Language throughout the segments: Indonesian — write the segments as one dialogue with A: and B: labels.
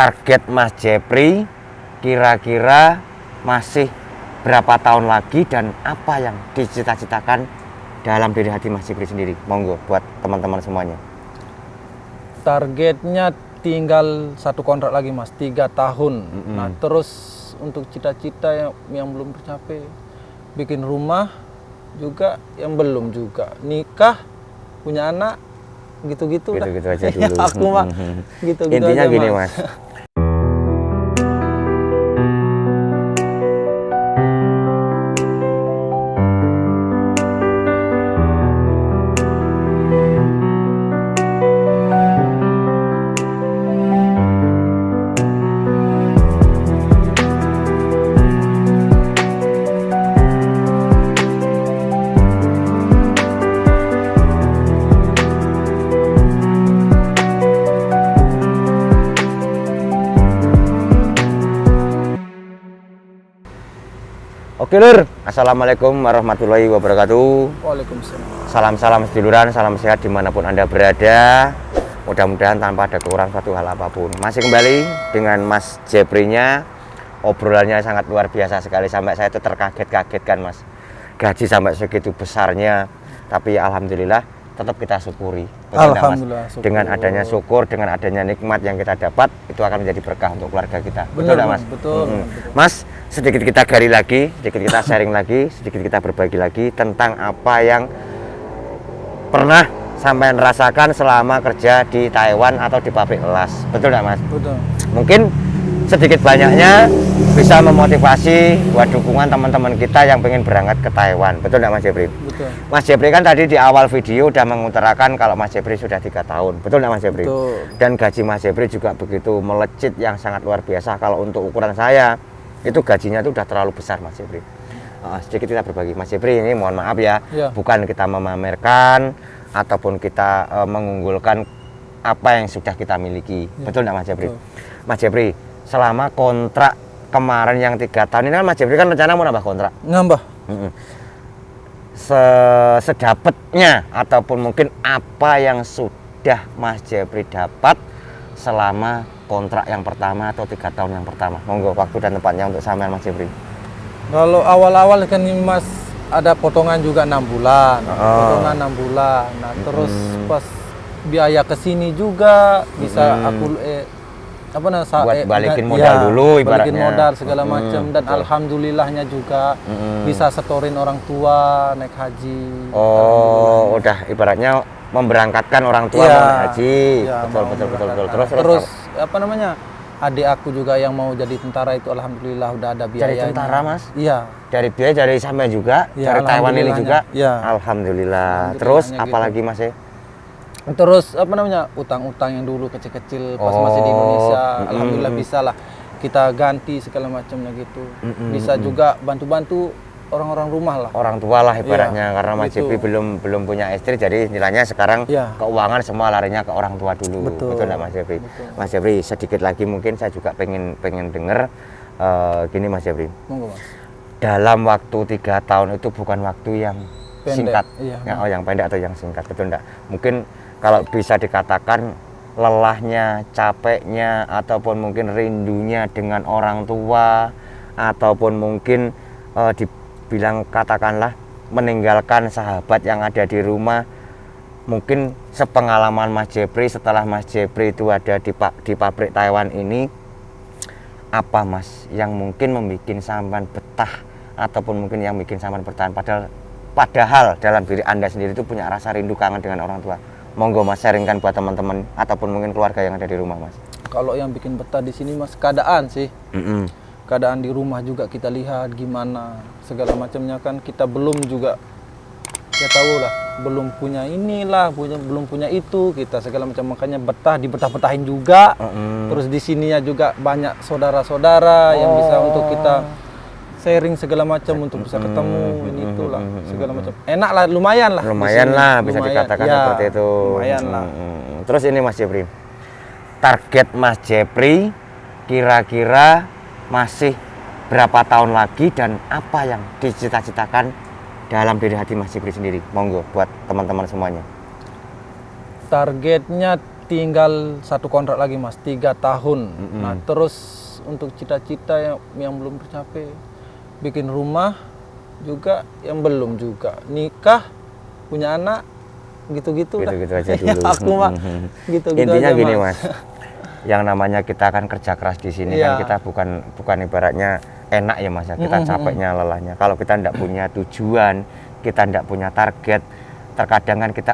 A: Target Mas Jepri kira-kira masih berapa tahun lagi dan apa yang dicita-citakan dalam diri hati Mas Jepri sendiri? Monggo buat teman-teman semuanya.
B: Targetnya tinggal 1 kontrak lagi Mas, 3 tahun. Nah terus untuk cita-cita yang belum tercapai, bikin rumah juga yang belum juga, nikah, punya anak, gitu-gitu dah.
A: Gitu-gitu aja dulu.
B: Aku mah gitu-gitu
A: Intinya
B: aja,
A: gini Mas. Oke Lur, Assalamualaikum warahmatullahi wabarakatuh.
B: Waalaikumsalam.
A: Salam-salam seduluran, salam sehat dimanapun Anda berada. Mudah-mudahan tanpa ada kekurangan suatu hal apapun. Masih kembali dengan Mas Jeprinya. Obrolannya sangat luar biasa sekali, sampai saya itu terkaget-kagetkan Mas. Gaji sampai segitu besarnya, tapi alhamdulillah tetap kita syukuri. Betul enggak, Mas?
B: Syukur.
A: Dengan adanya syukur, dengan adanya nikmat yang kita dapat, itu akan menjadi berkah untuk keluarga kita.
B: Benar,
A: Betul enggak, Mas?
B: Betul.
A: Mas, sedikit kita gali lagi, sedikit kita sharing lagi, sedikit kita berbagi lagi tentang apa yang pernah sampai rasakan selama kerja di Taiwan atau di pabrik elas. Betul nggak Mas?
B: Betul.
A: Mungkin sedikit banyaknya bisa memotivasi buat dukungan teman-teman kita yang pengen berangkat ke Taiwan. Betul nggak Mas Jepri?
B: Betul.
A: Mas Jepri kan tadi di awal video udah mengutarakan kalau Mas Jepri sudah 3 tahun. Betul nggak Mas Jepri?
B: Betul.
A: Dan gaji Mas Jepri juga begitu melejit yang sangat luar biasa. Kalau untuk ukuran saya, itu gajinya itu udah terlalu besar Mas Jepri. Sedikit kita berbagi. Mas Jepri ini mohon maaf ya, bukan kita memamerkan ataupun kita mengunggulkan apa yang sudah kita miliki. Betul nggak Mas Jepri? Mas Jepri, selama kontrak kemarin yang 3 tahun ini kan Mas Jepri kan rencana mau nambah kontrak.
B: Nambah.
A: Sedapatnya ataupun mungkin apa yang sudah Mas Jepri dapat selama kontrak yang pertama atau 3 tahun yang pertama. Monggo waktu dan tempatnya untuk sampean Mas Jepri.
B: Kalau awal-awal kan ini Mas ada potongan juga 6 bulan. Potongan 6 bulan. Nah, terus pas biaya ke sini juga bisa aku
A: buat balikin modal dulu ibaratnya.
B: Balikin modal segala macam dan alhamdulillahnya juga bisa setorin orang tua naik haji.
A: Oh, udah ibaratnya memberangkatkan orang tua mau naik haji. Betul. Terus
B: apa namanya? Adik aku juga yang mau jadi tentara itu alhamdulillah udah ada biayanya.
A: Jadi tentara Mas?
B: Iya.
A: Dari biaya dari sampean juga,
B: ya,
A: dari Taiwan ini juga.
B: Ya.
A: Alhamdulillah. Terus apalagi Mas ya?
B: Terus apa namanya, utang-utang yang dulu kecil-kecil pas masih di Indonesia, alhamdulillah bisa lah kita ganti segala macamnya gitu. Bisa juga bantu-bantu orang-orang rumah lah.
A: Orang tua lah ibaratnya, karena Mas Jepri belum punya istri, jadi nilainya sekarang keuangan semua larinya ke orang tua dulu. Betul nggak Mas Jepri? Mas Jepri, sedikit lagi mungkin saya juga pengen dengar gini Mas Jepri.
B: Monggo Mas.
A: Dalam waktu 3 tahun itu bukan waktu yang
B: pendek,
A: singkat, yang pendek atau yang singkat, betul enggak? Mungkin kalau bisa dikatakan lelahnya, capeknya, ataupun mungkin rindunya dengan orang tua, ataupun mungkin dibilang katakanlah meninggalkan sahabat yang ada di rumah. Mungkin sepengalaman Mas Jepri setelah Mas Jepri itu ada di pabrik Taiwan ini, apa Mas yang mungkin membuat sampean betah ataupun mungkin yang bikin sampean bertahan padahal dalam diri Anda sendiri itu punya rasa rindu kangen dengan orang tua. Monggo Mas sharingkan buat teman-teman ataupun mungkin keluarga yang ada di rumah Mas.
B: Kalau yang bikin betah di sini Mas keadaan sih. Keadaan di rumah juga kita lihat gimana segala macamnya, kan kita belum juga ya tahu lah, belum punya inilah, belum punya itu, kita segala macam, makanya dibetah-betahin juga. Terus di sininya juga banyak saudara-saudara yang bisa untuk kita sharing segala macam, untuk bisa ketemu ini itulah segala macam. Enak lah, lumayan lah
A: bisa dikatakan seperti itu.
B: Lumayan lah.
A: Terus ini Mas Jepri, target Mas Jepri kira-kira masih berapa tahun lagi dan apa yang dicita-citakan dalam diri hati Mas Jepri sendiri? Monggo buat teman-teman semuanya.
B: Targetnya tinggal satu kontrak lagi Mas, 3 tahun. Nah terus untuk cita-cita yang belum tercapai, bikin rumah juga yang belum juga, nikah, punya anak, gitu-gitu lah.
A: Gitu-gitu aja dulu.
B: Aku mah gitu-gitu
A: Intinya
B: aja,
A: gini Mas, yang namanya kita kan kerja keras di sini kan
B: Iya.
A: kita bukan ibaratnya enak ya Mas ya, kita capeknya lelahnya. Kalau kita tidak punya tujuan, kita tidak punya target, terkadang kan kita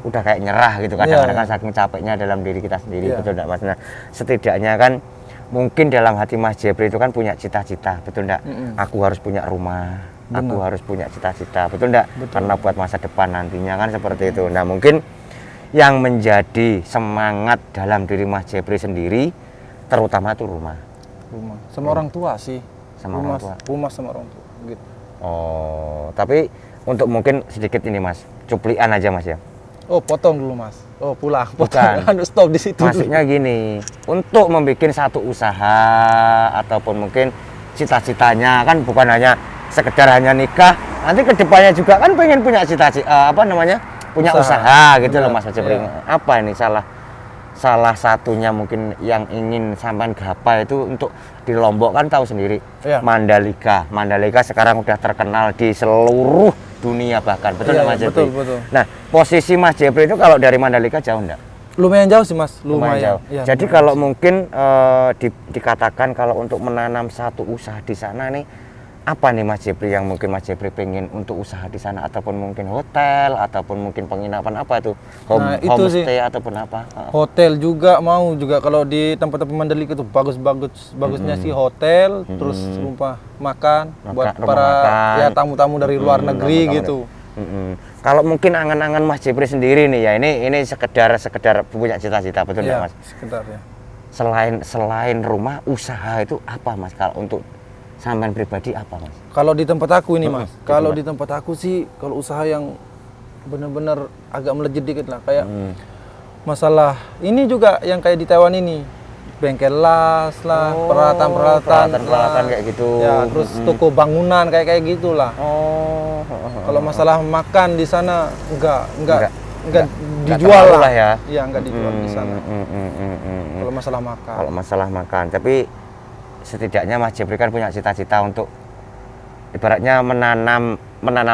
A: udah kayak nyerah gitu kadang-kadang kan saking capeknya dalam diri kita sendiri,
B: Iya.
A: betul enggak Mas? Nah, setidaknya kan mungkin dalam hati Mas Jepri itu kan punya cita-cita, betul enggak? Aku harus punya rumah, aku harus punya cita-cita, betul enggak? Karena buat masa depan nantinya kan seperti itu. Nah, mungkin yang menjadi semangat dalam diri Mas Jepri sendiri terutama itu rumah.
B: Rumah sama orang tua sih.
A: Sama
B: rumah,
A: orang tua.
B: Rumah sama orang tua gitu.
A: Oh, tapi untuk mungkin sedikit ini Mas, cuplikan aja Mas ya.
B: Oh, potong dulu Mas. Oh, pulang.
A: Bukan.
B: Potong. Stop di situ.
A: Maksudnya gini, untuk membuat satu usaha ataupun mungkin cita-citanya kan bukan hanya sekedar hanya nikah, nanti kedepannya juga kan pengen punya cita-cita punya usaha gitu loh Mas Jepri.
B: Iya.
A: Apa ini salah satunya mungkin yang ingin sampean gapai itu untuk di Lombok kan tahu sendiri,
B: Iya.
A: Mandalika sekarang udah terkenal di seluruh dunia bahkan, betul
B: Iya,
A: nggak Mas Jepri?
B: betul.
A: Nah, posisi Mas Jepri itu kalau dari Mandalika jauh enggak?
B: Lumayan jauh sih Mas,
A: Lumayan jauh.
B: Iya,
A: Jadi
B: lumayan
A: kalau
B: jauh.
A: mungkin dikatakan kalau untuk menanam satu usaha di sana nih, apa nih Mas Jepri yang mungkin Mas Jepri pengen untuk usaha di sana, ataupun mungkin hotel ataupun mungkin penginapan apa itu,
B: Nah, itu sih.
A: homestay ataupun apa?
B: Hotel juga mau juga kalau di tempat-tempat Mandalika itu bagusnya sih hotel, terus rumah makan buat
A: Rumah
B: para
A: makan.
B: ya tamu-tamu dari luar negeri
A: tamu-tamu
B: gitu.
A: Kalau mungkin angan-angan Mas Jepri sendiri nih ya, ini sekedar punya cita-cita, betul nggak
B: Iya,
A: Mas?
B: sekedar ya.
A: Selain rumah, usaha itu apa Mas? Kalau untuk sampean pribadi apa Mas?
B: Kalau di tempat aku ini Mas,
A: di
B: kalau
A: tempat.
B: di tempat aku sih kalau usaha yang benar-benar agak melejit dikit lah, kayak masalah ini juga yang kayak di Taiwan ini, bengkel las lah, peralatan
A: peralatan kayak gitu.
B: ya, terus toko bangunan kayak gitulah.
A: Oh.
B: Kalau masalah makan di sana enggak
A: Nggak
B: dijual
A: terlalu
B: lah
A: ya.
B: Iya, enggak dijual di sana. Kalau masalah makan.
A: Kalau masalah makan, tapi setidaknya Mas Jepri kan punya cita-cita untuk ibaratnya menanam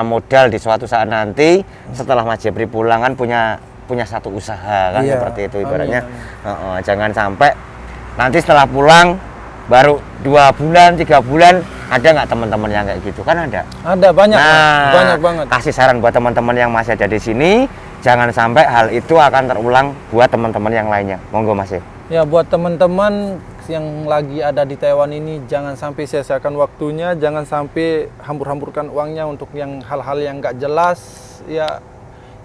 A: modal di suatu saat nanti setelah Mas Jepri pulang kan punya satu usaha kan,
B: Iya.
A: seperti itu ibaratnya.
B: Amin.
A: Jangan sampai nanti setelah pulang baru 2 bulan 3 bulan ada nggak teman-teman yang kayak gitu kan ada.
B: Ada banyak, Mas.
A: Nah,
B: Banyak banget.
A: kasih saran buat teman-teman yang masih ada di sini, jangan sampai hal itu akan terulang buat teman-teman yang lainnya. Monggo Mas.
B: Ya, buat teman-teman yang lagi ada di Taiwan ini, jangan sampai sia-siakan waktunya, jangan sampai hambur-hamburkan uangnya untuk yang hal-hal yang nggak jelas. Ya,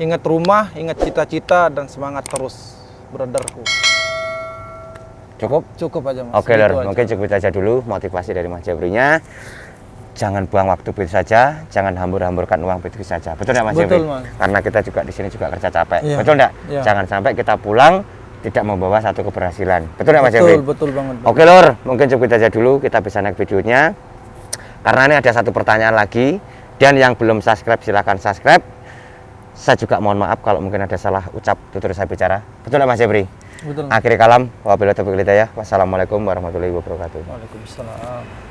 B: ingat rumah, ingat cita-cita, dan semangat terus, brotherku.
A: Cukup?
B: Cukup aja Mas.
A: Oke
B: Gitu
A: Lor,
B: aja.
A: mungkin cukup aja dulu motivasi dari Mas Jabrinya. Jangan buang waktu begitu saja, jangan hambur-hamburkan uang begitu saja. Betul nggak Mas Jabri?
B: Betul, Mas.
A: Karena kita juga di sini juga kerja capek.
B: Iya.
A: Betul nggak?
B: Iya.
A: Jangan sampai kita pulang tidak membawa satu keberhasilan. Betul nggak Mas Jabri?
B: Betul banget.
A: Oke Lor, mungkin cukup aja dulu, kita bisa naik videonya. Karena ini ada satu pertanyaan lagi, dan yang belum subscribe silahkan subscribe. Saya juga mohon maaf kalau mungkin ada salah ucap tutur saya bicara. Betul nggak Mas Jabri?
B: Betul.
A: Akhiri kalam, wabillahi taufiq wal hidayah. Wassalamualaikum warahmatullahi wabarakatuh.
B: Waalaikumsalam.